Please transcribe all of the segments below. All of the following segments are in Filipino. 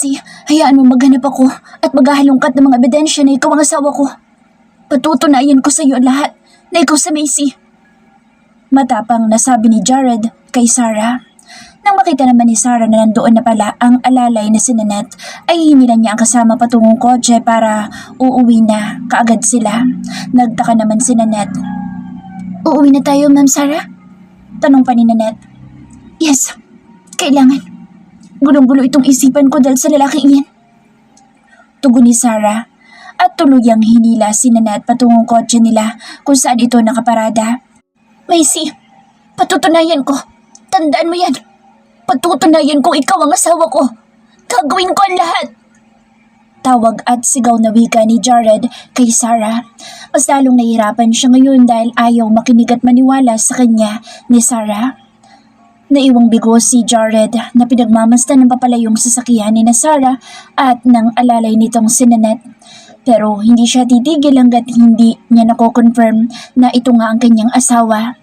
Macy, hayaan mo maghanap ako at maghahalongkat ng mga ebidensya na ikaw ang asawa ko. Patutunayan ko sa iyo lahat na ikaw si Macy. Matapang nasabi ni Jared kay Sarah. Nang makita naman ni Sarah na nandoon na pala ang alalay na si Nanette, ay hinila niya ang kasama patungong kotse para uuwi na kaagad sila. Nagtaka naman si Nanette. Uuwi na tayo, Ma'am Sarah? Tanong pa ni Nanette. Yes, kailangan. Gulong-gulo itong isipan ko dahil sa lalaking iyan. Tugon ni Sarah at tuluyang hinila si Nanette patungong kotse nila kung saan ito nakaparada. Macy, patutunayan ko. Tandaan mo yan. Patutunayan kong ikaw ang asawa ko. Gagawin ko ang lahat. Tawag at sigaw na wika ni Jared kay Sarah. Mas lalong nahihirapan siya ngayon dahil ayaw makinig at maniwala sa kanya ni Sarah. Naiwang bigo si Jared na pinagmamasdan ng papalayong sasakyan ni na Sarah at ng alalay nitong si Nanette. Pero hindi siya titigil hanggat hindi niya nako-confirm na ito nga ang kanyang asawa.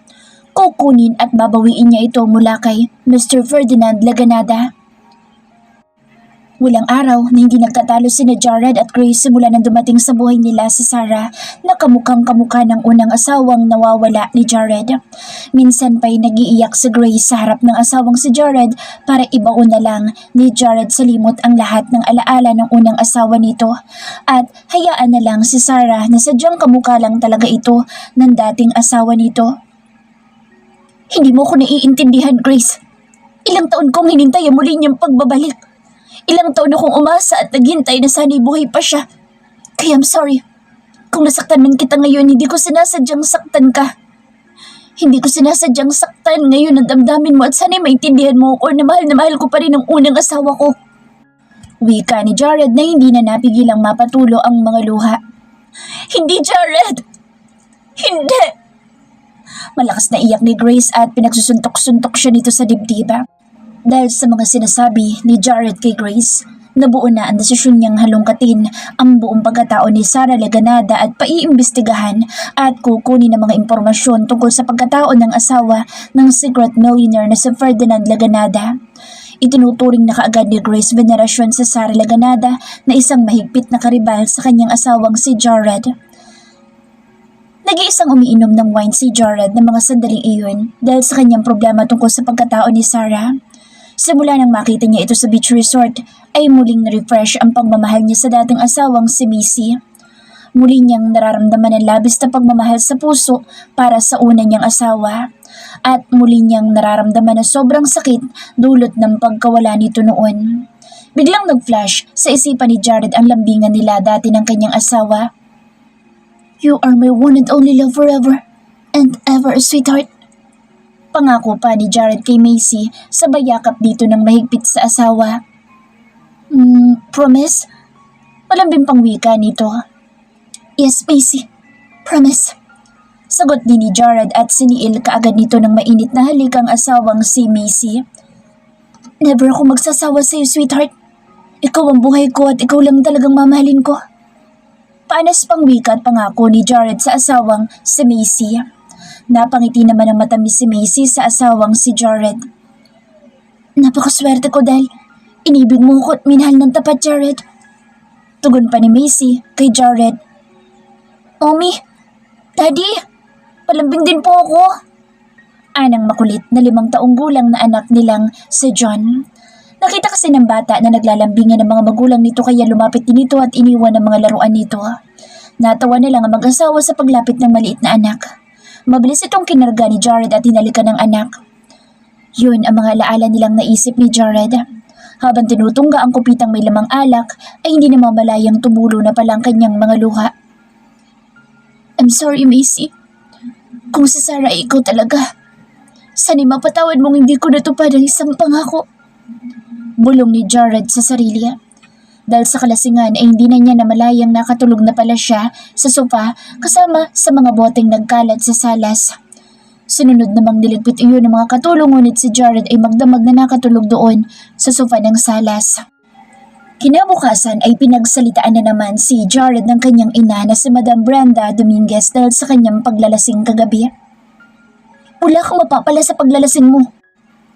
Kukunin at babawiin niya ito mula kay Mr. Ferdinand Laganada. Walang araw na hindi nagtatalo sina Jared at Grace simula nang dumating sa buhay nila si Sarah na kamukhang-kamukha ng unang asawang nawawala ni Jared. Minsan pa'y nagiiyak si Grace sa harap ng asawang si Jared para ibaon na lang ni Jared sa limot ang lahat ng alaala ng unang asawa nito at hayaan na lang si Sarah na sadyang kamukha lang talaga ito ng dating asawa nito. Hindi mo ko naiintindihan, Grace. Ilang taon kong hinintay ang muli niyang pagbabalik. Ilang taon akong umasa at naghintay na sana'y buhay pa siya. Kaya I'm sorry. Kung nasaktan man kita ngayon, hindi ko sinasadyang saktan ka. Hindi ko sinasadyang saktan ngayon ang damdamin mo at sana'y maintindihan mo ako na mahal ko pa rin ang unang asawa ko. Wika ni Jared na hindi na napigilang mapatulo ang mga luha. Hindi, Jared! Hindi! Malakas na iyak ni Grace at pinagsusuntok-suntok siya nito sa dibdiba. Dahil sa mga sinasabi ni Jared kay Grace, nabuo na ang desisyon niyang halongkatin ang buong pagkatao ni Sarah Laganada at paiimbestigahan at kukunin ng mga impormasyon tungkol sa pagkatao ng asawa ng secret millionaire na si Ferdinand Laganada. Itinuturing na kaagad ni Grace venerasyon sa Sarah Laganada na isang mahigpit na karibal sa kanyang asawang si Jared. Nag-iisang umiinom ng wine si Jared ng mga sandaling iyon dahil sa kanyang problema tungkol sa pagkatao ni Sarah. Simula nang makita niya ito sa beach resort ay muling na-refresh ang pagmamahal niya sa dating asawang si Macy. Muli niyang nararamdaman ang labis na pagmamahal sa puso para sa una niyang asawa at muli niyang nararamdaman na sobrang sakit dulot ng pagkawala nito noon. Biglang nag-flash sa isipan ni Jared ang lambingan nila dati ng kanyang asawa. You are my one and only love forever and ever, sweetheart. Pangako pa ni Jared kay Macy sa bayakap dito ng mahigpit sa asawa. Promise? Malambing pang wika nito. Yes, Macy. Promise. Sagot din ni Jared at siniil kaagad nito ng mainit na halik ang asawang si Macy. Never ako magsasawa sa iyo, sweetheart. Ikaw ang buhay ko at ikaw lang talagang mamahalin ko. Panas pang wika at pangako ni Jared sa asawang si Macy. Napangiti naman ang matamis si Macy sa asawang si Jared. Napakaswerte ko dahil inibig mo ko at minahal ng tapat, Jared. Tugon pa ni Macy kay Jared. Mommy, Daddy, palambing din po ako. Anang makulit na 5 taong gulang na anak nilang si John. Nakita kasi ng bata na naglalambingan ng mga magulang nito kaya lumapit din ito at iniwan ang mga laruan nito. Natawa na lang ang mag-asawa sa paglapit ng maliit na anak. Mabilis itong kinarga ni Jared at hinalikan ng anak. Yun ang mga alaala nilang naisip ni Jared. Habang tinutungga ang kupitang may lamang alak ay hindi namamalayang tumulo na palang kanyang mga luha. I'm sorry, Macy. Kung si Sarah ay ikaw talaga, sana'y mapatawad mong hindi ko natupad ang isang pangako. Bulong ni Jared sa sarili. Dahil sa kalasingan ay hindi na niya namalayang nakatulog na pala siya sa sofa kasama sa mga boteng nagkalat sa salas. Sununod namang niligpit iyon ng mga katulong ngunit si Jared ay magdamag na nakatulog doon sa sofa ng salas. Kinabukasan ay pinagsalitaan na naman si Jared ng kanyang ina na si Madam Brenda Dominguez dahil sa kanyang paglalasing kagabi. Wala kang mapapala sa paglalasing mo.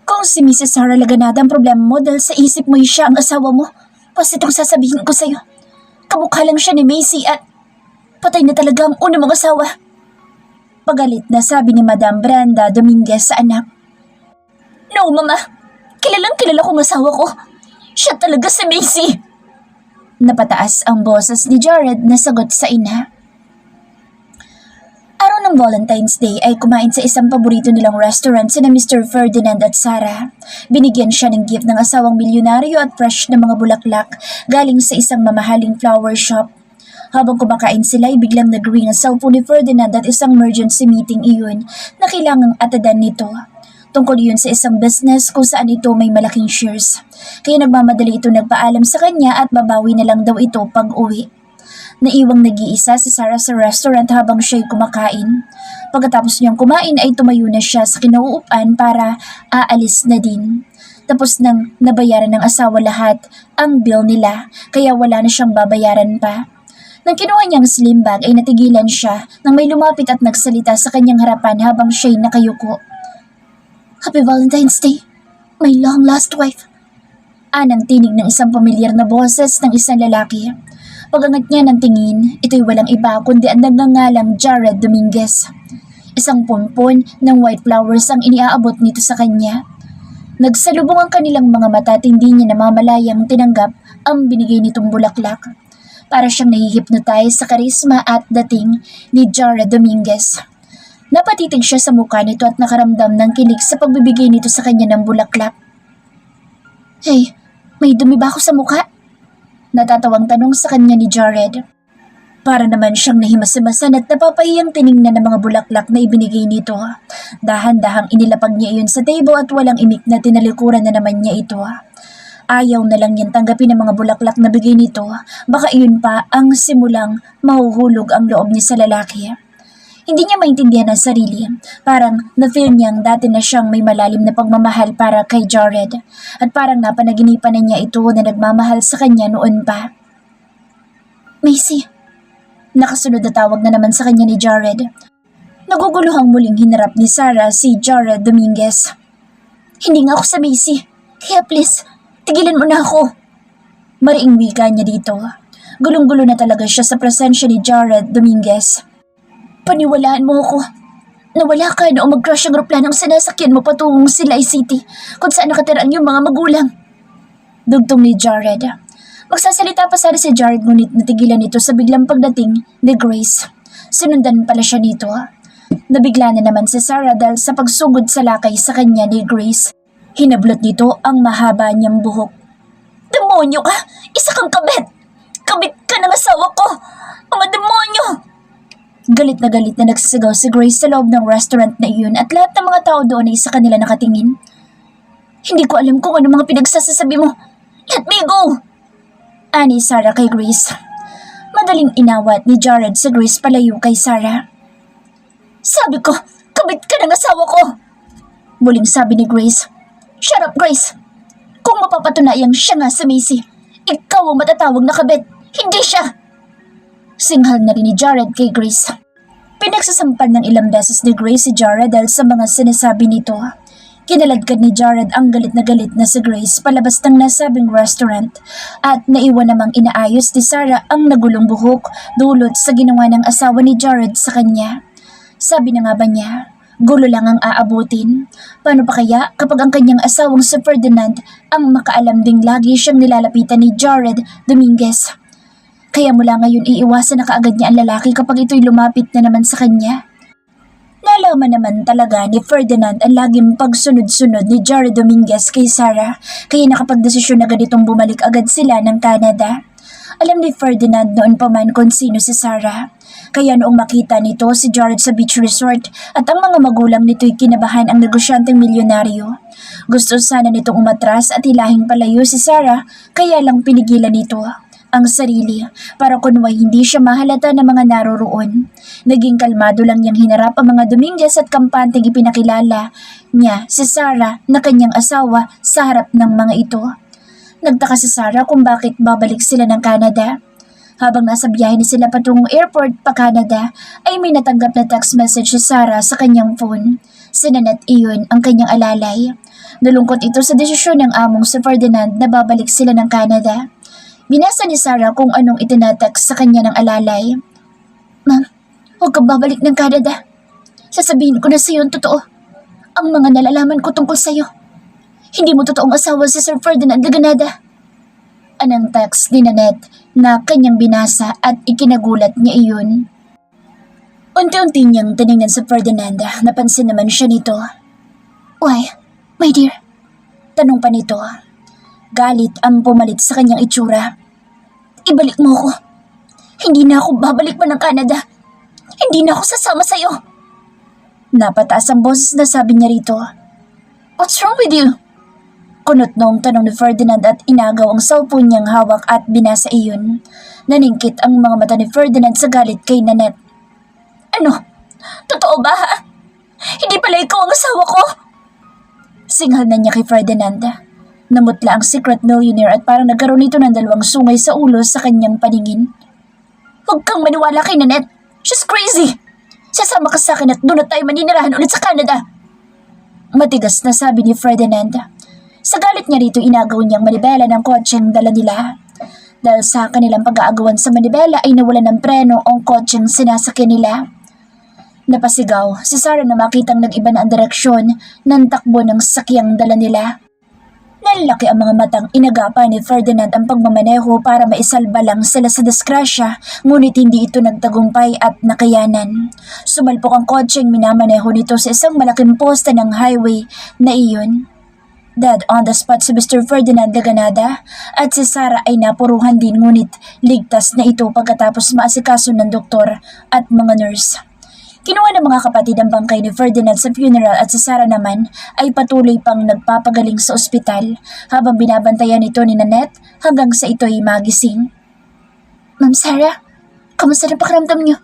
Kung si Mrs. Sarah Laganada ang problema mo dahil sa isip mo siya ang asawa mo, Basta itong sasabihin ko sa'yo. Kamukha lang siya ni Macy at patay na talaga ang unang mong asawa. Pagalit na sabi ni Madam Brenda Dominguez sa anak. No, Mama. Kilalang kilala kong asawa ko. Siya talaga si Macy. Napataas ang boses ni Jared na sagot sa ina. Araw ng Valentine's Day ay kumain sa isang paborito nilang restaurant sina Mr. Ferdinand at Sarah. Binigyan siya ng gift ng asawang milyonaryo at fresh na mga bulaklak galing sa isang mamahaling flower shop. Habang kumakain sila ay biglang nag-ring ang cellphone ni Ferdinand at isang emergency meeting iyon na kailangang atadan nito. Tungkol iyon sa isang business kung saan ito may malaking shares. Kaya nagmamadali ito nagpaalam sa kanya at babawi na lang daw ito pag uwi. Naiwang nag-iisa si Sarah sa restaurant habang siya'y kumakain. Pagkatapos niyang kumain ay tumayo na siya sa kinauupan para aalis na din. Tapos nang nabayaran ng asawa lahat ang bill nila kaya wala na siyang babayaran pa. Nang kinuha niyang slim bag ay natigilan siya nang may lumapit at nagsalita sa kanyang harapan habang siya'y nakayuko. Happy Valentine's Day, my long lost wife. Anang tinig ng isang pamilyar na boses ng isang lalaki. Pagangat niya ng tingin, ito'y walang iba kundi ang nagngangalang Jared Dominguez. Isang ponpon ng white flowers ang iniaabot nito sa kanya. Nagsalubong ang kanilang mga mata at hindi niya namamalayang tinanggap ang binigay nitong bulaklak. Para siyang nahihipnotize sa karisma at dating ni Jared Dominguez. Napatitig siya sa mukha nito at nakaramdam ng kilig sa pagbibigay nito sa kanya ng bulaklak. Hey, may dumi ba ako sa mukha? Natatawang tanong sa kanya ni Jared. Para naman siyang nahimas-himasan at napapahiyang tiningnan ng mga bulaklak na ibinigay nito. Dahan-dahang inilapag niya iyon sa table at walang imik na tinalikuran na naman niya ito. Ayaw na lang niyang tanggapin ang mga bulaklak na bigay nito. Baka iyon pa ang simulang mahuhulog ang loob niya sa lalaki. Hindi niya maintindihan ang sarili. Parang na-feel niyang dati na siyang may malalim na pagmamahal para kay Jared. At parang napanaginipan na niya ito na nagmamahal sa kanya noon pa. Macy. Nakasunod na tawag na naman sa kanya ni Jared. Naguguluhang muling hinarap ni Sarah si Jared Dominguez. Hindi nga ako sa Macy. Kaya please, tigilan mo na ako. Mariing wika niya dito. Gulong-gulo na talaga siya sa presensya ni Jared Dominguez. Paniwalaan mo ako. Nawala ka noong mag-crash ang aeroplanong sinasakyan mo patungong Silay City kung saan nakatira ang iyong mga magulang. Dugtong ni Jared. Magsasalita pa sana si Jared ngunit natigilan nito sa biglang pagdating ni Grace. Sinundan pala siya nito. Nabigla na naman si Sarah dahil sa pagsugod sa lakay sa kanya ni Grace. Hinablot nito ang mahaba niyang buhok. Demonyo ka! Isa kang kabit! Kabit ka ng asawa ko! Mga demonyo! Galit na nagsisigaw si Grace sa loob ng restaurant na iyon at lahat ng mga tao doon ay sa kanila nakatingin. Hindi ko alam kung ano mga pinagsasasabi mo. Let me go! Ani Sarah kay Grace. Madaling inawat ni Jared si Grace palayo kay Sarah. Sabi ko, kabit ka ng asawa ko! Muling sabi ni Grace. Shut up, Grace! Kung mapapatunayang siya nga sa Macy, ikaw ang matatawag na kabit, hindi siya! Singhal na rin ni Jared kay Grace. Pinagsasampan ng ilang beses ni Grace si Jared dahil sa mga sinasabi nito. Kinaladkad ni Jared ang galit na si Grace palabas ng nasabing restaurant at naiwan namang inaayos ni Sarah ang nagulong buhok dulot sa ginawa ng asawa ni Jared sa kanya. Sabi na nga ba niya, gulo lang ang aabutin. Paano pa kaya kapag ang kanyang asawang si Ferdinand ang makaalam ding lagi siyang nilalapitan ni Jared Dominguez? Kaya mula ngayon iiwasan na kaagad niya ang lalaki kapag ito'y lumapit na naman sa kanya. Nalaman naman talaga ni Ferdinand ang laging pagsunod-sunod ni Jared Dominguez kay Sarah kaya nakapagdesisyon na ganitong bumalik agad sila ng Canada. Alam ni Ferdinand noon pa man kung sino si Sarah. Kaya noong makita nito si Jared sa beach resort at ang mga magulang nito'y kinabahan ang negosyanteng milyonaryo. Gusto sana nitong umatras at hilahing palayo si Sarah kaya lang pinigilan nito ang sarili para kunway hindi siya mahalata ng mga naroroon. Naging kalmado lang niyang hinarap ang mga Dominguez at kampanteng ipinakilala niya si Sarah na kanyang asawa sa harap ng mga ito. Nagtaka si Sarah kung bakit babalik sila ng Canada. Habang nasa biyahe ni sila patungong airport pa Canada, ay may natanggap na text message si Sarah sa kanyang phone. Sinanat iyon ang kanyang alalay. Nalungkot ito sa desisyon ng among si Ferdinand na babalik sila ng Canada. Binasa ni Sarah kung anong itinatext sa kanya ng alalay. Ma'am, huwag kang babalik ng Canada. Sasabihin ko na sa'yo ang totoo. Ang mga nalalaman ko tungkol sa'yo. Hindi mo totoong asawa si Sir Ferdinand de Ganada. Anang text ni Nanette na kanyang binasa at ikinagulat niya iyon. Unti-unti niyang tinignan sa Ferdinand, napansin naman siya nito. Why, my dear? Tanong pa nito. Galit ang pumalit sa kanyang itsura. Ibalik mo ako. Hindi na ako babalik pa ng Canada. Hindi na ako sasama sa'yo. Napataas ang boses na sabi niya rito. What's wrong with you? Kunot noong tanong ni Ferdinand at inagaw ang cellphone niyang hawak at binasa iyon. Naningkit ang mga mata ni Ferdinand sa galit kay Nanette. Ano? Totoo ba ha? Hindi pala ikaw ang asawa ko? Singhal na niya kay Ferdinand. Namutla ang secret millionaire at parang nagkaroon nito ng dalawang sungay sa ulo sa kanyang paningin. Huwag kang maniwala kay Nanette. She's crazy. Sasama ka sa akin at doon na tayo maninirahan ulit sa Canada. Matigas na sabi ni Ferdinand. Sa galit niya rito inagaw niyang manibela ng kotseng dala nila. Dahil sa kanilang pag-aagawan sa manibela ay nawalan ng preno ang kotseng sinasakyan nila. Napasigaw si Sarah na makitang nag-iba na ang direksyon ng takbo ng sakyang dala nila. Nalaki ang mga matang inagapa ni Ferdinand ang pagmamaneho para maisalba lang sila sa disgrasya, ngunit hindi ito nagtagumpay at nakayanan. Sumalpok ang kotseng minamaneho nito sa isang malaking poste ng highway na iyon. Dead on the spot si Mr. Ferdinand de Ganada at si Sarah ay napuruhan din ngunit ligtas na ito pagkatapos maasikaso ng doktor at mga nurse. Kinuha ng mga kapatid ang bangkay ni Ferdinand sa funeral at si Sarah naman ay patuloy pang nagpapagaling sa ospital habang binabantayan ito ni Nanette hanggang sa ito ay magising. Ma'am Sarah, kamusta na pakiramdam niyo?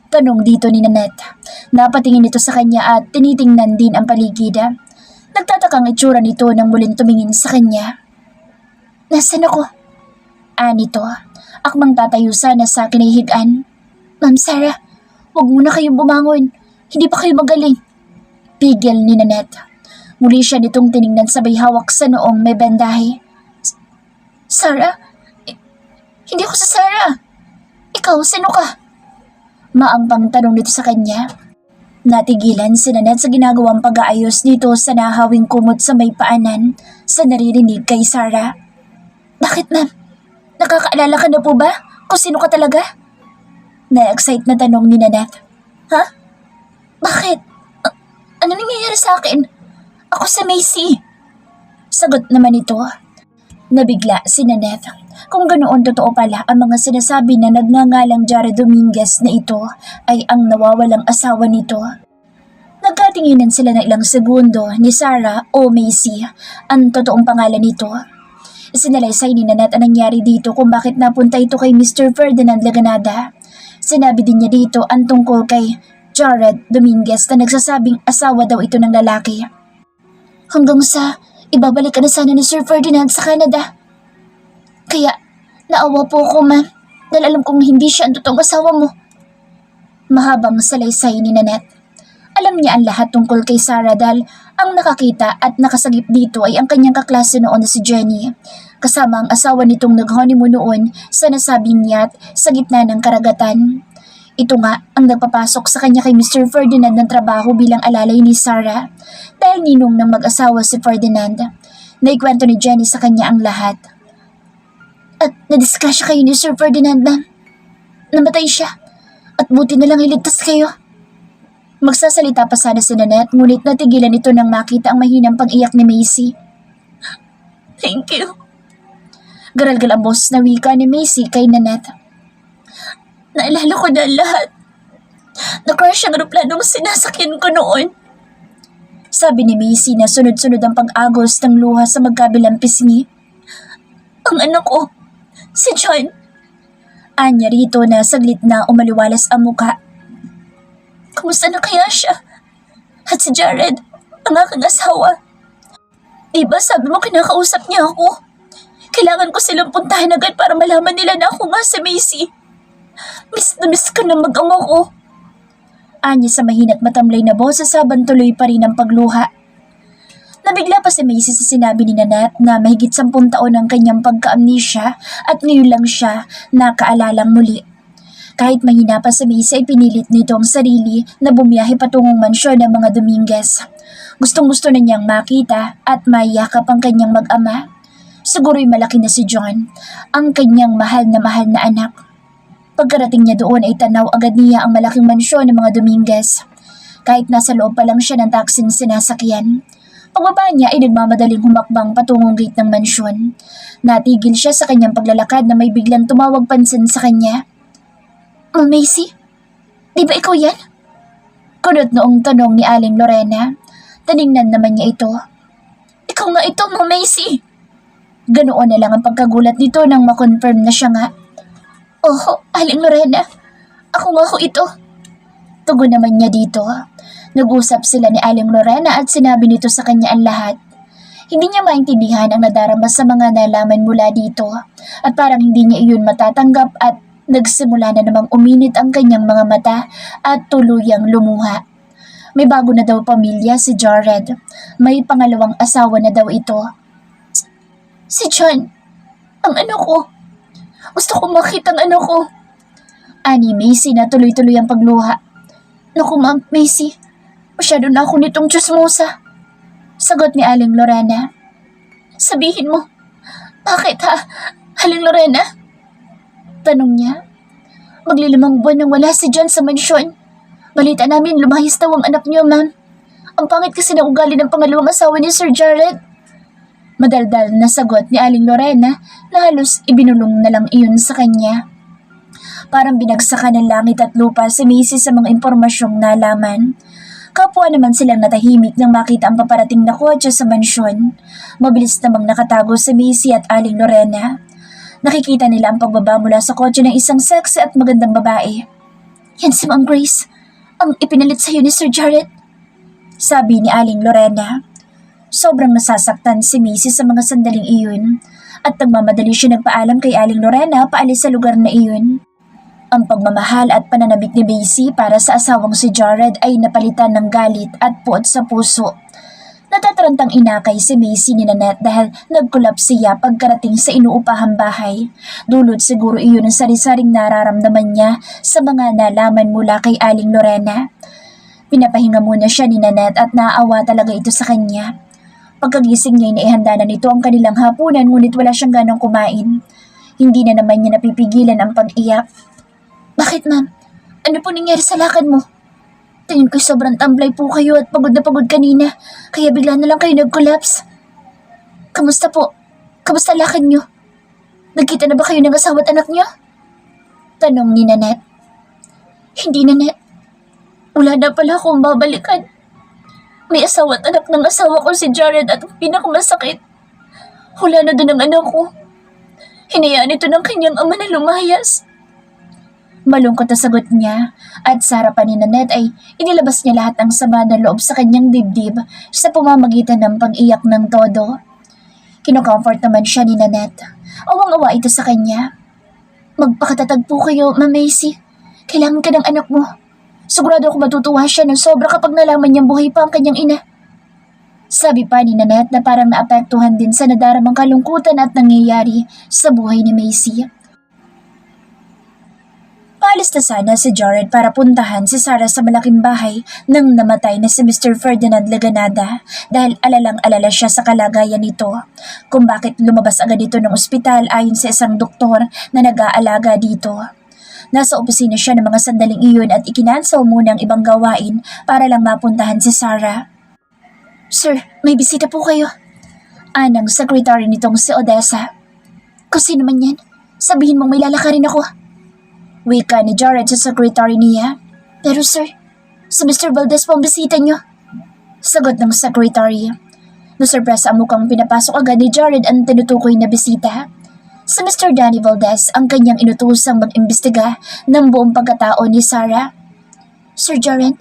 Tanong dito ni Nanette. Napatingin ito sa kanya at tinitingnan din ang paligid. Nagtatakang itsura nito nang muling tumingin sa kanya. Nasaan ako? Nito. Akmang tatayo sana sa kinahihigan. Ma'am Sarah, huwag muna kayong bumangon. Hindi pa kayo magaling. Pigil ni Nanette. Muli siya nitong tiningnan sabay hawak sa noong may bendahe. Sarah? Hindi ako sa Sarah. Ikaw, sino ka? Maampang tanong nito sa kanya. Natigilan si Nanette sa ginagawang pag-aayos dito sa nahawing kumot sa may paanan sa naririnig kay Sarah. Bakit ma'am? Nakakaalala ka na po ba kung sino ka talaga? Na-excite na tanong ni Nanette. Ha? Bakit? Ano nangyayari sa akin? Ako sa Macy. Sagot naman ito. Nabigla si Nanette. Kung ganoon totoo pala ang mga sinasabi na nagngangalang Jared Dominguez na ito ay ang nawawalang asawa nito. Nagkatinginan sila ng ilang segundo ni Sarah o Macy, ang totoong pangalan nito. Sinalaysay ni Nanette ang nangyari dito kung bakit napunta ito kay Mr. Ferdinand de Ganada. Sinabi din niya dito ang tungkol kay Jared Dominguez na nagsasabing asawa daw ito ng lalaki. Hanggang sa ibabalik ka na sana ni Sir Ferdinand sa Canada. Kaya naawa po ako ma'am dahil alam kong hindi siya ang totoong asawa mo. Mahabang salaysay ni Nanette. Alam niya ang lahat tungkol kay Sarah dahil ang nakakita at nakasagip dito ay ang kanyang kaklase noon na si Jenny. Kasama ang asawa nitong nag-honeymoon noon sa nasabing yacht sa gitna ng karagatan. Ito nga ang nagpapasok sa kanya kay Mr. Ferdinand ng trabaho bilang alalay ni Sarah dahil ninong ng mag-asawa si Ferdinand. Naikwento ni Jenny sa kanya ang lahat. At nadisgrasya kayo ni Sir Ferdinand ma'am. Namatay siya at buti na lang iligtas kayo. Magsasalita pa sana si Nanette ngunit natigilan ito nang makita ang mahinang pag-iyak ni Macy. Thank you. Garalgal ang boses na wika ni Macy kay Nanette. Naalala ko na lahat. Na-crash ang aeroplanong sinasakyan ko noon. Sabi ni Macy na sunod-sunod ang pag-agos ng luha sa magkabilang pisngi. Ang anak ko, si John. Anya rito na saglit na umaliwalas ang muka. Kumusta na kaya siya? At si Jared, ang aking asawa. Diba sabi mo kinakausap niya ako? Kailangan ko silang puntahan agad para malaman nila na ako nga si Macy. Miss na miss ka na mag-ama ko. Anya sa mahina't matamlay na boses habang tuloy pa rin ang pagluha. Nabigla pa si Macy sa sinabi ni Nanette na mahigit 10 taon ang kanyang pagka-amnesia at ngayon lang siya nakaalalang muli. Kahit mahina pa si Macy ay pinilit nito ang sarili na bumiyahe patungong mansyon ng mga Dominguez. Gustong-gusto na niyang makita at maiyakap ang kanyang mag-ama. Siguro'y malaki na si John, ang kanyang mahal na anak. Pagkarating niya doon ay tanaw agad niya ang malaking mansyon ng mga Dominguez. Kahit nasa loob pa lang siya ng taksing sinasakyan. Pagbaba niya ay nagmamadaling humakbang patungong gate ng mansyon. Natigil siya sa kanyang paglalakad na may biglang tumawag pansin sa kanya. "Oh, Macy? Di ba ikaw yan?" Kunot noong tanong ni Aling Lorena. Tiningnan naman niya ito. "Ikaw nga ito, Ma'am Macy." Ganoon na lang ang pagkagulat nito nang makonfirm na siya nga. "Oh, Aling Lorena. Ako nga ho ito." Tugon naman niya dito. Nag-usap sila ni Aling Lorena at sinabi nito sa kanya ang lahat. Hindi niya maintindihan ang nadarama sa mga nalaman mula dito at parang hindi niya iyon matatanggap at nagsimula na namang uminit ang kanyang mga mata at tuluyang lumuha. May bago na daw pamilya si Jared. May pangalawang asawa na daw ito. "Si John, ang anak ko. Gusto ko makita ang anak ko." Ani Macy na tuloy-tuloy ang pagluha. "Naku, Ma'am Macy, masyado na ako nitong tsismosa." Sagot ni Aling Lorena. "Sabihin mo, bakit ha, Aling Lorena?" Tanong niya. "Maglilimang buwan nang wala si John sa mansyon. Balita namin lumayas daw ang anak niyo, Ma'am. Ang pangit kasi ng ugali ng pangalawang asawa ni Sir Jared." Madaldal na sagot ni Aling Lorena na halos ibinulong na lang iyon sa kanya. Parang binagsakan ng langit at lupa si Macy sa mga impormasyong nalaman. Kapwa naman silang natahimik nang makita ang paparating na kotse sa mansyon. Mabilis namang nakatago si Macy at Aling Lorena. Nakikita nila ang pagbaba mula sa kotse ng isang sexy at magandang babae. "Yan si Ma'am Grace, ang ipinalit sa'yo ni Sir Jared," sabi ni Aling Lorena. Sobrang nasasaktan si Macy sa mga sandaling iyon at nagmamadali siya nagpaalam kay Aling Lorena paalis sa lugar na iyon. Ang pagmamahal at pananabik ni Macy para sa asawang si Jared ay napalitan ng galit at puot sa puso. Natatarantang inakay si Macy ni Nanette dahil nagkulap siya pagkarating sa inuupahang bahay. Dulot siguro iyon ang sari-saring nararamdaman niya sa mga nalaman mula kay Aling Lorena. Pinapahinga muna siya ni Nanette at naaawa talaga ito sa kanya. Pagkagising niya ay naihanda na nito ang kanilang hapunan ngunit wala siyang ganang kumain. Hindi na naman niya napipigilan ang pag-iyak. "Bakit, Ma'am? Ano po nangyari sa lakad mo? Tingin ko sobrang tamblay po kayo at pagod na pagod kanina, kaya bigla na lang kayo nag-collapse. Kamusta po? Kamusta lakad niyo? Nagkita na ba kayo ng asawa at anak niyo?" Tanong ni Nanette. "Hindi, Nanette. Wala na pala akong babalikan. May asawa at anak ng asawa ko si Jared at ang pinakamasakit, wala na doon ang anak ko. Hinayaan ito ng kanyang ama na lumayas." Malungkot na sagot niya at sa harapan ni Nanette ay inilabas niya lahat ng sama na loob sa kanyang dibdib sa pamamagitan ng pag-iyak ng todo. Kinocomfort naman siya ni Nanette. Awang-awa ito sa kanya. "Magpakatatag po kayo, Ma'am Macy. Kailangan ka ng anak mo. Sigurado ako matutuwa siya ng sobra kapag nalaman niyang buhay pa ang kanyang ina." Sabi pa ni Nanette na parang naapektuhan din sa nadaramang kalungkutan at nangyayari sa buhay ni Macy. Paalis na sana si Jared para puntahan si Sarah sa malaking bahay nang namatay na si Mr. Ferdinand Laganada dahil alalang-alala siya sa kalagayan nito. Kung bakit lumabas agad ito ng ospital ayon sa isang doktor na nag-aalaga dito. Nasa opisina siya ng mga sandaling iyon at ikinansaw muna ang ibang gawain para lang mapuntahan si Sarah. "Sir, may bisita po kayo." Anang secretary nitong si Odessa. "Kung sino man yan, sabihin mong may lalakarin ako." Wika ni Jared sa secretary niya. "Pero sir, si Mr. Valdez po ang bisita niyo." Sagot ng secretary. Nasurpresa ang mukhang pinapasok agad ni Jared ang tinutukoy na bisita. Si Mr. Danny Valdez ang kanyang inutusang mag-imbestiga ng buong pagkatao ni Sarah. "Sir Jared,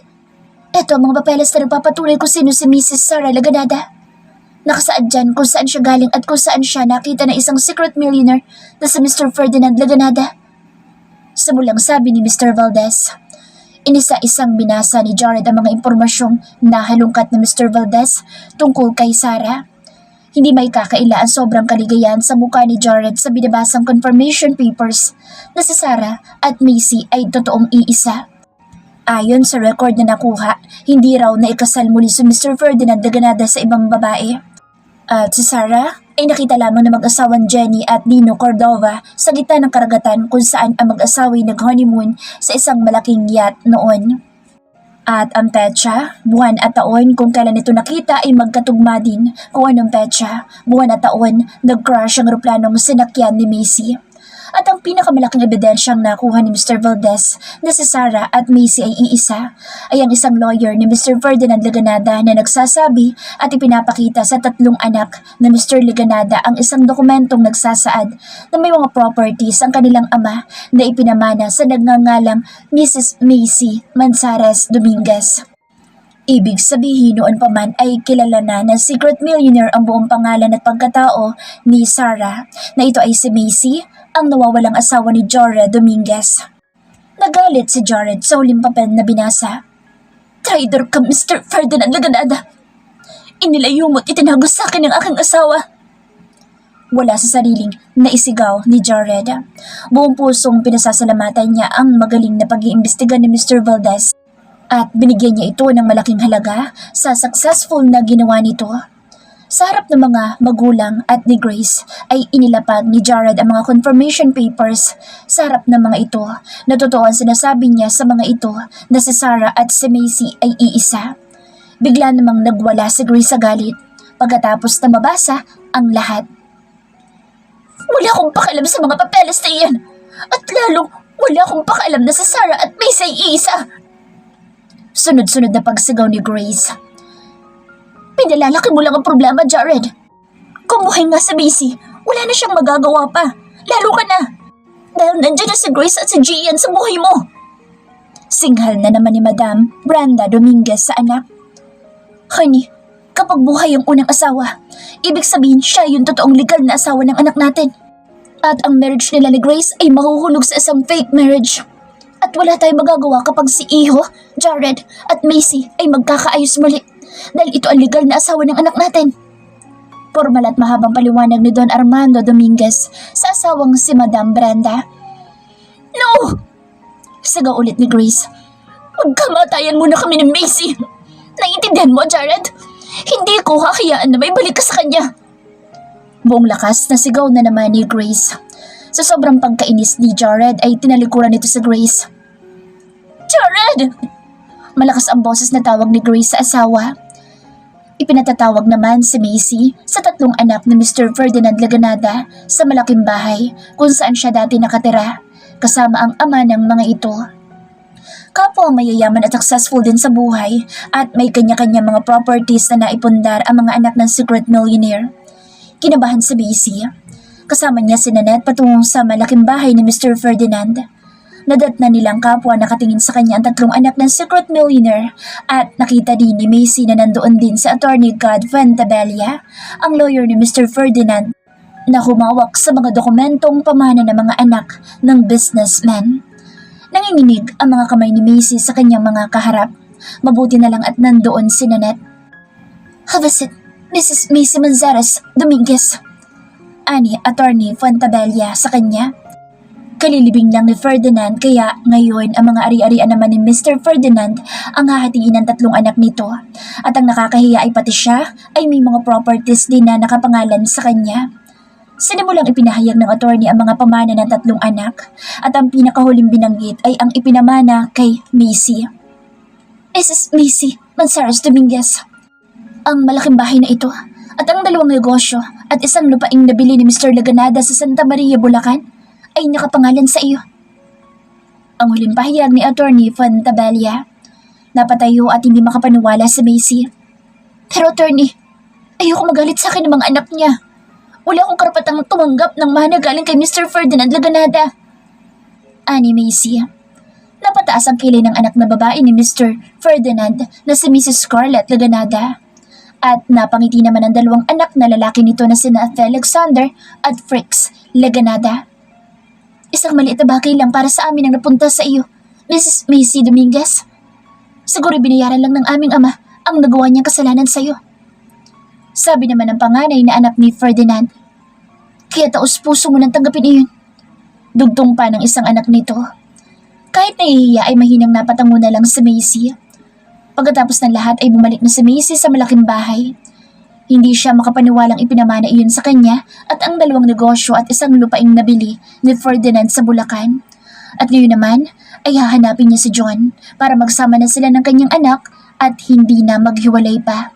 eto ang mga papeles na nagpapatunay kung sino si Mrs. Sarah Laganada. Nakasaad dyan kung saan siya galing at kung saan siya nakita ng isang secret millionaire na si Mr. Ferdinand Laganada." Simulang sabi ni Mr. Valdez. Inisa-isang binasa ni Jared ang mga impormasyong nahalungkat ni Mr. Valdez tungkol kay Sarah. Hindi may kakaila ang sobrang kaligayahan sa mukha ni Jared sa binabasang confirmation papers na si Sarah at Macy ay totoong iisa. Ayon sa record na nakuha, hindi raw na ikasal muli si Mr. Ferdinand Laganada sa ibang babae. At si Sarah ay nakita lamang na mag-asawang Jenny at Dino Cordova sa gitna ng karagatan kung saan ang mag-asawa'y nag-honeymoon sa isang malaking yacht noon. At ang petsa, buwan at taon kung kailan ito nakita ay magkatugma din kung anong petsa, buwan at taon nag-crash ang eroplanong sinakyan ni Macy. At ang pinakamalaking ebidensyang nakuha ni Mr. Valdez na si Sarah at Macy ay iisa ay ang isang lawyer ni Mr. Ferdinand Laganada na nagsasabi at ipinapakita sa tatlong anak na Mr. Laganada ang isang dokumentong nagsasaad na may mga properties ang kanilang ama na ipinamana sa nagngangalang Mrs. Macy Manzares Dominguez. Ibig sabihin noon pa man ay kilala na secret millionaire ang buong pangalan at pagkatao ni Sarah na ito ay si Macy, ang nawawalang asawa ni Jared Dominguez. Nagalit si Jared sa huling papel na binasa. "Traitor ka, Mr. Ferdinand Laganada! Inilayo mo't itinago sa akin ang aking asawa!" Wala sa sariling naisigaw ni Jared. Buong pusong pinasasalamatan niya ang magaling na pag-iimbestiga ni Mr. Valdez at binigyan niya ito ng malaking halaga sa successful na ginawa nito. Sa harap ng mga magulang at ni Grace ay inilapag ni Jared ang mga confirmation papers sa harap ng mga ito na totoo ang sinasabi niya sa mga ito na si Sarah at si Macy ay iisa. Bigla namang nagwala si Grace sa galit pagkatapos na mabasa ang lahat. "Wala akong pakialam sa mga papeles na iyan at lalong wala akong pakialam na si Sarah at Macy ay iisa!" Sunod-sunod na pagsigaw ni Grace. "Pinalalaki mo lang ang problema, Jared. Kumuhay nga sa Macy, wala na siyang magagawa pa. Lalo ka na. Dahil nandiyan na si Grace at si Gian sa buhay mo." Singhal na naman ni Madam Brenda Dominguez sa anak. "Honey, kapag buhay ang unang asawa, ibig sabihin siya yung totoong legal na asawa ng anak natin. At ang marriage nila ni Grace ay mahuhulog sa isang fake marriage. At wala tayong magagawa kapag si Iho, Jared at Macy ay magkakaayos muli dahil ito ang legal na asawa ng anak natin." Formal at mahabang paliwanag ni Don Armando Dominguez sa asawang si Madam Brenda. "No!" sigaw ulit ni Grace. "Magkamatayan muna kami ni Macy. Naiintindihan mo, Jared? Hindi ko kakayaan na may balik ka sa kanya." Buong lakas na sigaw na naman ni Grace. Sa sobrang pagkainis ni Jared ay tinalikuran nito sa Grace. "Jared!" Malakas ang boses na tawag ni Grace sa asawa. Ipinatatawag naman si Macy sa tatlong anak ni Mr. Ferdinand Laganada sa malaking bahay kung saan siya dati nakatira, kasama ang ama ng mga ito. Kapwa mayayaman at successful din sa buhay at may kanya-kanya mga properties na naipundar ang mga anak ng secret millionaire. Kinabahan si Macy. Kasama niya si Nanette patungo sa malaking bahay ni Mr. Ferdinand. Nadatnan nilang kapwa nakatingin sa kanya ang tatlong anak ng secret millionaire at nakita din ni Macy na nandoon din si Attorney God Ventabella, ang lawyer ni Mr. Ferdinand, na humawak sa mga dokumentong pamana ng mga anak ng businessman. Nanginginig ang mga kamay ni Macy sa kanyang mga kaharap. Mabuti na lang at nandoon si Nanette. "Have a seat, Mrs. Macy Manzares Dominguez," ani Attorney Ventabella sa kanya. Kalilibing lang ni Ferdinand kaya ngayon ang mga ari-arian naman ni Mr. Ferdinand ang hahatiin ng tatlong anak nito. At ang nakakahiya ay pati siya ay may mga properties din na nakapangalan sa kanya. Sinimulang ipinahayag ng attorney ang mga pamana ng tatlong anak at ang pinakahuling binanggit ay ang ipinamana kay Macy. "Mrs. Macy Manzares Dominguez, ang malaking bahay na ito at ang dalawang negosyo at isang lupaing nabili ni Mr. Laganada sa Santa Maria, Bulacan ay nakapangalan sa iyo." Ang huling pahayag ni Attorney Ventabella. Napatayo at hindi makapaniwala si Macy. "Pero attorney, ayoko magalit sa akin ng mga anak niya. Wala akong karapatang tumanggap ng mana galing kay Mr. Ferdinand Laganada," ani Macy. Napataas ang kilay ng anak na babae ni Mr. Ferdinand na si Mrs. Scarlett Laganada. At napangiti naman ang dalawang anak na lalaki nito na sina Alexander at Frix Laganada. "Isang maliit na bagay lang para sa amin ang napunta sa iyo, Mrs. Macy Dominguez, siguro binayaran lang ng aming ama ang nagawa niyang kasalanan sa'yo. Sabi naman ng panganay na anak ni Ferdinand. Kaya taos-puso mo nang tanggapin iyon. Dugtong pa ng isang anak nito. Kahit nahihiya ay mahinang napatango na lang si Macy. Pagkatapos ng lahat ay bumalik na si Macy sa malaking bahay. Hindi siya makapaniwalang ipinamana iyon sa kanya at ang dalawang negosyo at isang lupaing nabili ni Ferdinand sa Bulacan. At ngayon naman ay hahanapin niya si John para magsama na sila ng kanyang anak at hindi na maghiwalay pa.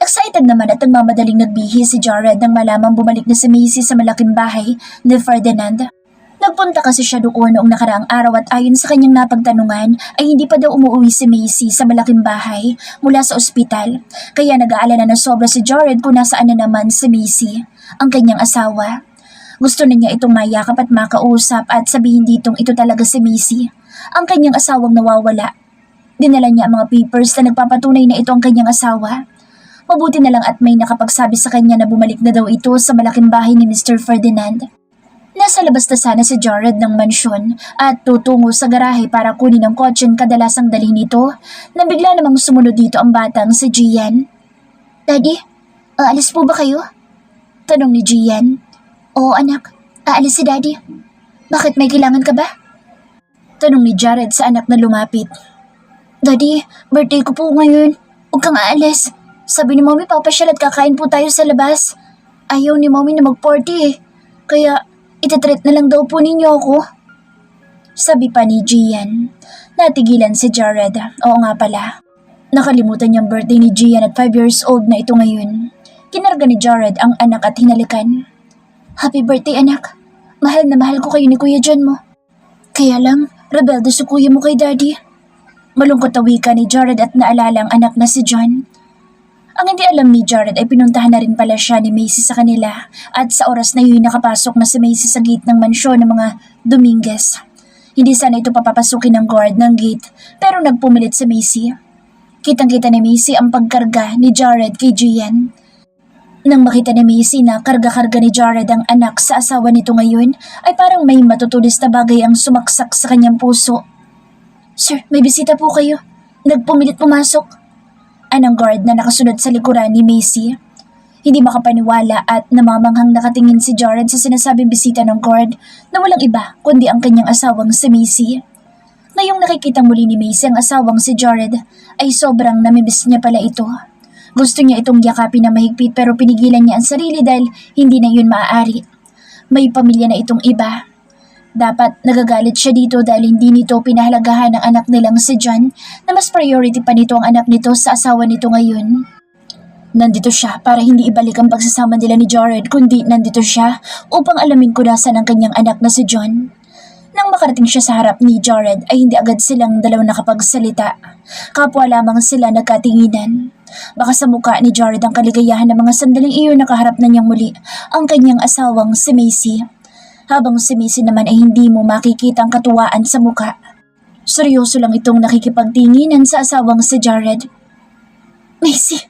Excited naman at nagmamadaling nagbihi si Jared nang malamang bumalik na si Macy sa malaking bahay ni Ferdinand. Nagpunta kasi siya doon noong nakaraang araw at ayon sa kanyang napagtanungan ay hindi pa daw umuwi si Macy sa malaking bahay mula sa ospital. Kaya nag-aalala na sobra si Jared kung nasaan na naman si Macy, ang kanyang asawa. Gusto na niya itong mayakap at makausap at sabihin ditong ito talaga si Macy, ang kanyang asawang nawawala. Dinala niya ang mga papers na nagpapatunay na ito ang kanyang asawa. Mabuti na lang at may nakapagsabi sa kanya na bumalik na daw ito sa malaking bahay ni Mr. Ferdinand. Nasa labas na sana si Jared ng mansyon at tutungo sa garahe para kunin ang kotseng kadalasang dalhin nito nang bigla namang sumunod dito ang batang si Gian. Daddy, aalis po ba kayo? Tanong ni Gian. Oo anak, aalis si Daddy. Bakit may kailangan ka ba? Tanong ni Jared sa anak na lumapit. Daddy, birthday ko po ngayon. Huwag kang aalis. Sabi ni Mommy papasyal at kakain po tayo sa labas. Ayaw ni Mommy na mag-party eh. Kaya itatreat na lang daw po ninyo ako. Sabi pa ni Gian. Natigilan si Jared. Oo nga pala. Nakalimutan niyang birthday ni Gian at 5 years old na ito ngayon. Kinarga ni Jared ang anak at hinalikan. Happy birthday anak. Mahal na mahal ko kayo ni Kuya John mo. Kaya lang, rebelde si kuya mo kay Daddy. Malungkot na wika ni Jared at naalala ang anak na si John. Ang hindi alam ni Jared ay pinuntahan na rin pala siya ni Macy sa kanila at sa oras na yun nakapasok na si Macy sa gate ng mansyon ng mga Dominguez. Hindi sana ito papapasukin ng guard ng gate pero nagpumilit si Macy. Kitang-kita ni Macy ang pagkarga ni Jared kay Gian. Nang makita ni Macy na karga-karga ni Jared ang anak sa asawa nito ngayon ay parang may matutulis na bagay ang sumaksak sa kanyang puso. Sir, may bisita po kayo. Nagpumilit pumasok. Anang guard na nakasunod sa likuran ni Macy. Hindi makapaniwala at namamanghang nakatingin si Jared sa sinasabing bisita ng guard na walang iba kundi ang kanyang asawang si Macy. Ngayong nakikita muli ni Macy ang asawang si Jared ay sobrang namimiss niya pala ito. Gusto niya itong yakapin na mahigpit pero pinigilan niya ang sarili dahil hindi na yun maaari. May pamilya na itong iba. Dapat nagagalit siya dito dahil hindi nito pinahalagahan ng anak nilang si John na mas priority pa nito ang anak nito sa asawa nito ngayon. Nandito siya para hindi ibalik ang pagsasama nila ni Jared kundi nandito siya upang alamin kung nasaan ang kanyang anak na si John. Nang makarating siya sa harap ni Jared ay hindi agad silang dalawa nakapagsalita. Kapwa lamang sila nagkatinginan. Baka sa mukha ni Jared ang kaligayahan ng mga sandaling iyon nakaharap na niyang muli ang kanyang asawang si Macy. Habang si Macy naman ay hindi mo makikita ang katuwaan sa mukha. Seryoso lang itong nakikipagtinginan sa asawang si Jared. Macy!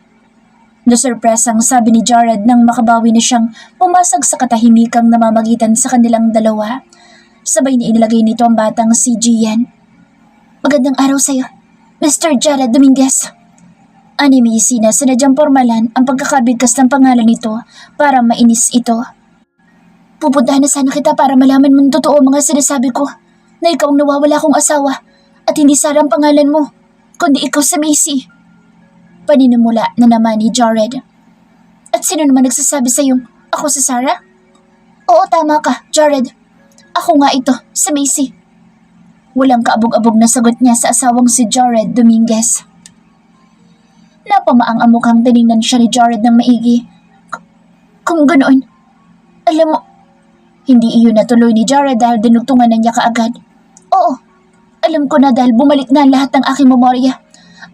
Nasurpresang sabi ni Jared nang makabawi na siyang pumasag sa katahimikang namamagitan sa kanilang dalawa. Sabay na inilagay nito ang batang si Gian. Magandang araw sa'yo, Mr. Jared Dominguez. Ani Macy na sinadyang pormalan ang pagkakabigkas ng pangalan nito para mainis ito. Pupuntahan na sana kita para malaman mo ng totoo mga sinasabi ko na ikaw ang nawawala kong asawa at hindi Sarah ang pangalan mo, kundi ikaw si Macy. Paninimula na naman ni Jared. At sino naman nagsasabi sa iyong ako si Sarah? Oo, tama ka, Jared. Ako nga ito, si Macy. Walang kaabog-abog na sagot niya sa asawang si Jared Dominguez. Napamaang ang mukhang tinignan siya ni Jared ng maigi. Kung ganoon, alam mo, hindi iyon natuloy ni Jared dahil dinugtungan na niya kaagad. Oo, alam ko na dahil bumalik na lahat ng aking memorya.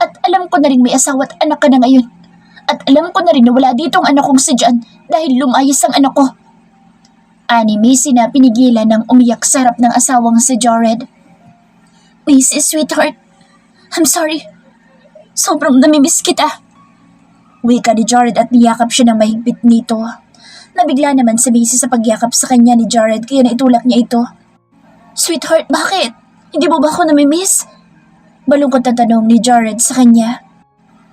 At alam ko na rin may asawa at anak ka na ngayon. At alam ko na rin na wala ditong anak kong si John dahil lumayas ang anak ko. Ani Macy na pinigilan ng umiyak sa harap ng asawang si Jared. Macy, sweetheart, I'm sorry. Sobrang namimiss kita. Wika ni Jared at niyakap siya ng mahigpit nito. Nabigla naman si Macy sa pagyakap sa kanya ni Jared kaya naitulak niya ito. Sweetheart, bakit? Hindi mo ba ako namimiss? Balungkot na tanong ni Jared sa kanya.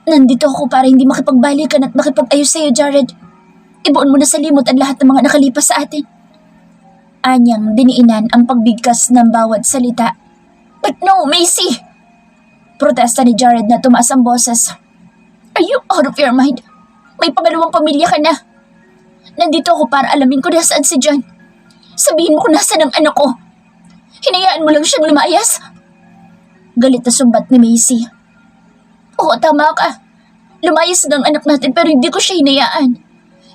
Nandito ako para hindi makipagbalikan at makipag-ayos sa'yo, Jared. Ibuon mo na sa limot ang lahat ng mga nakalipas sa atin. Anyang diniinan ang pagbigkas ng bawat salita. But no, Macy! Protesta ni Jared na tumaas ang boses. Are you out of your mind? May pangalawang pamilya ka na. Nandito ako para alamin ko nasaan si John. Sabihin mo kung nasaan ang anak ko. Hinayaan mo lang siyang lumayas? Galit na sumbat ni Macy. Oo, tama ka. Lumayas ng anak natin pero hindi ko siya hinayaan.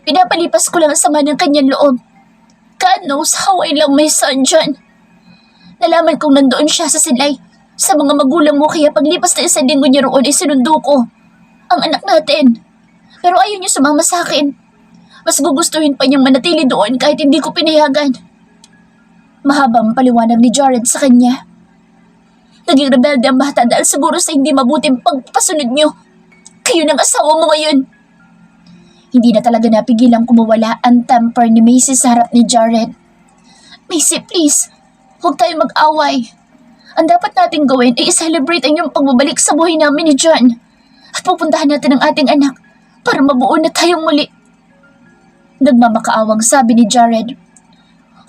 Pinapalipas ko lang ang sama ng kanyang loob. God knows how I love my son, John. Nalaman kong nandoon siya sa silay sa mga magulang mo kaya paglipas na isang linggo niya roon ay sinundo ko ang anak natin. Pero ayaw niya sumama sa akin. Mas gugustuhin pa niyang manatili doon kahit hindi ko pinayagan. Mahabang paliwanag ni Jared sa kanya. Naging rebelde ang bata dahil siguro sa hindi mabuting pagpasunod niyo. Kayo ng asawa mo ngayon. Hindi na talaga napigilang kumawala ang temper ni Macy sa harap ni Jared. Macy, please. Huwag tayo mag-away. Ang dapat nating gawin ay i-celebrate ang iyong pagbabalik sa buhay namin ni John. At pupuntahan natin ang ating anak para mabuo na tayong muli. Nagmamakaawang sabi ni Jared.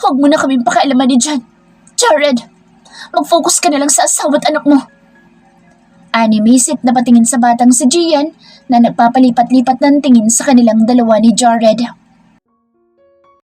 Huwag mo na kaming pakialaman ni John. Jared, mag-focus ka na lang sa asawa at anak mo. Ani Macy na patingin sa batang si Gian na nagpapalipat-lipat ng tingin sa kanilang dalawa ni Jared.